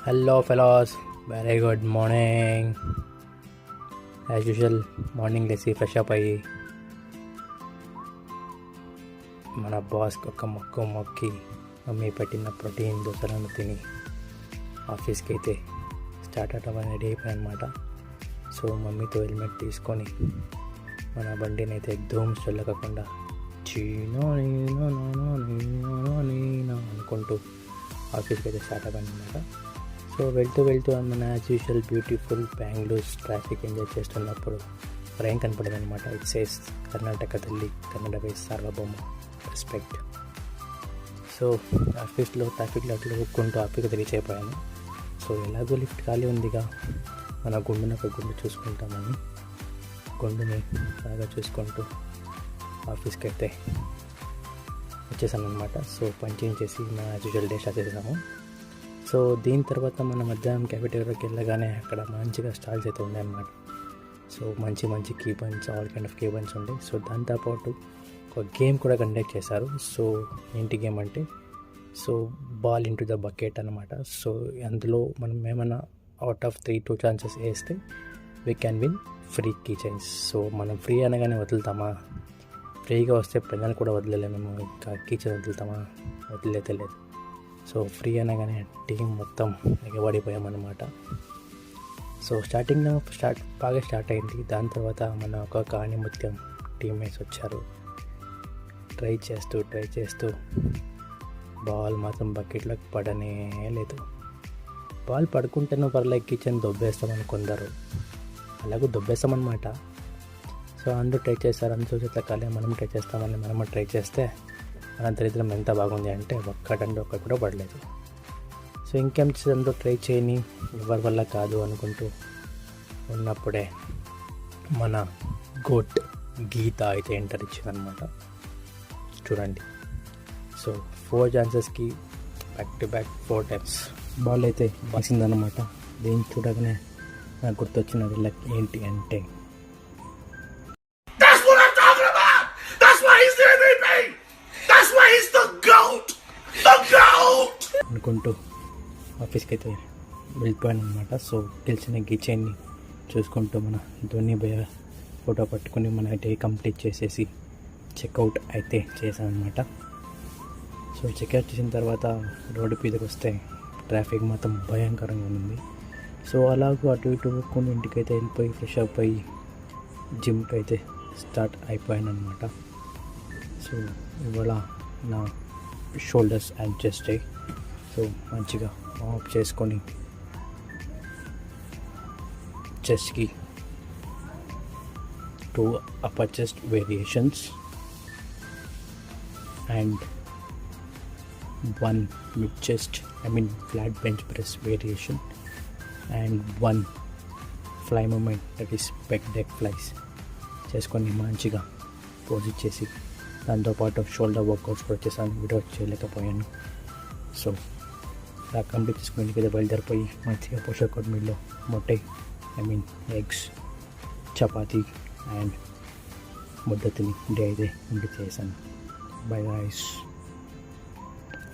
Hello fellows, very good morning. As usual morning లేచి fresh up అయ్యి మన బాస్కి ఒక మొక్కి మమ్మీ పెట్టిన ప్రోటీన్ దోశలను తిని ఆఫీస్కి అయితే స్టార్ట్ అవడం రెడీ అయిపోయాయి అనమాట. సో మమ్మీతో హెల్మెట్ తీసుకొని మన బండిని అయితే ధూమ్స్ వెళ్ళకుండా చీనో అనుకుంటూ ఆఫీస్కి అయితే స్టార్ట్ అవ్వాలి అనమాట. సో వెళ్తూ మన as usual beautiful Bengaluru traffic enjoy చేస్తున్నప్పుడు ట్రైన్ కనపడింది అనమాట. ఇట్ సేస్ కర్ణాటక తల్లి, కన్నడ వేస్ సార్వభౌమ, రెస్పెక్ట్. సో ఆఫీస్లో ట్రాఫిక్లో అట్లా ఒక్కుంటూ ఆఫీస్కి రీచ్ అయిపోయాను. సో ఎలాగో లిఫ్ట్ ఖాళీ ఉందిగా, మన గుండెని ఒక గుండె చూసుకుంటామని గుండెని బాగా చూసుకుంటూ ఆఫీస్కి అయితే వచ్చేసాను అనమాట. సో పంచింగ్ చేసి మన యాజ్ యూజువల్ డే స్టార్ట్ చేసాము. సో దీని తర్వాత మన మధ్యాహ్నం క్యాఫెటేరియాకి వెళ్ళగానే అక్కడ మంచిగా స్టాల్స్ అయితే ఉన్నాయన్నమాట. సో మంచి key buns, all kind of key buns ఉండే. సో దాంతోపాటు ఒక గేమ్ కూడా కండక్ట్ చేశారు. సో ఏంటి గేమ్ అంటే, so ball into the bucket అనమాట. సో అందులో మనం ఏమైనా అవుట్ ఆఫ్ 3 ఛాన్సెస్ వేస్తే we can win free keychains. So మనం ఫ్రీ అనగానే వదులుతామా? ఫ్రీగా వస్తే పెన్నులు కూడా వదిలేము, ఇంకా కీ చైన్ వదులుతామా? వదిలేతే లేదు. సో ఫ్రీ అనగానే టీం మొత్తం ఎగబడిపోయామన్నమాట. సో స్టార్టింగ్లో బాగా స్టార్ట్ అయింది. దాని తర్వాత మన ఒక కాని ముత్యం టీమ్మేట్స్ వచ్చారు. ట్రై చేస్తూ బాల్ మాత్రం బకెట్లోకి పడనే లేదు. బాల్ పడుకుంటేనో పర్లేదు, కిచెన్ దొబ్బేస్తామని కొందరు అలాగూ దొబ్బేస్తామన్నమాట. సో అందరూ ట్రై చేస్తారు, అందరూ చేత కాలే మనం ట్రై చేస్తామని మనం ట్రై చేస్తే మన దరిద్రం ఎంత బాగుంది అంటే ఒక్కటి కూడా పడలేదు. సో ఇంకేం అందరూ ట్రై చేయని ఎవరి వల్ల కాదు అనుకుంటూ ఉన్నప్పుడే మన గోట్ గీత అయితే ఎంటర్ ఇచ్చిందనమాట. చూడండి, సో 4 ఛాన్సెస్కి back to back 4 times ball అయితే బాసిందనమాట. దీన్ని చూడగానే నాకు గుర్తొచ్చినది లక్ ఏంటి అంటే, అనుకుంటూ ఆఫీస్కి అయితే వెళ్ళిపోయాను అనమాట. సో గెలిచిన కిచెన్ని చూసుకుంటూ మన ధోని భయ ఫోటో పట్టుకుని మన డే కంప్లీట్ చేసేసి చెక్అవుట్ అయితే చేశాను అనమాట. సో చెక్అవుట్ చేసిన తర్వాత రోడ్డు మీదకి వస్తే ట్రాఫిక్ మాత్రం భయంకరంగా ఉంది. సో అలాగూ అటు ఇటు కొన్ని ఇంటికైతే వెళ్ళిపోయి ఫ్రెష్ అప్ అయ్యి జిమ్కి అయితే స్టార్ట్ అయిపోయాను అనమాట. సో ఇవాళ నా shoulders and chest day. So మంచిగా ఆఫ్ చేసుకొని చెస్ట్కి 2 upper chest variations and 1 mid chest, flat bench press variation and 1 fly movement, that is pec deck flies చేసుకొని మంచిగా పోజ్ ఇచ్చేసి దాంతోపాటు షోల్డర్ వర్కౌట్స్ కూడా చేశాను. వీడియో చేయలేకపోయాను. సో ఇలా కంప్లీట్ చేసుకుని ఇంటికి బయలుదేరిపోయి మంచిగా పోషక మీల్లో మొట్టై ఎగ్స్, చపాతీ అండ్ ముద్ద తిని డే అయితే కంప్లీట్ చేశాను. Bye guys.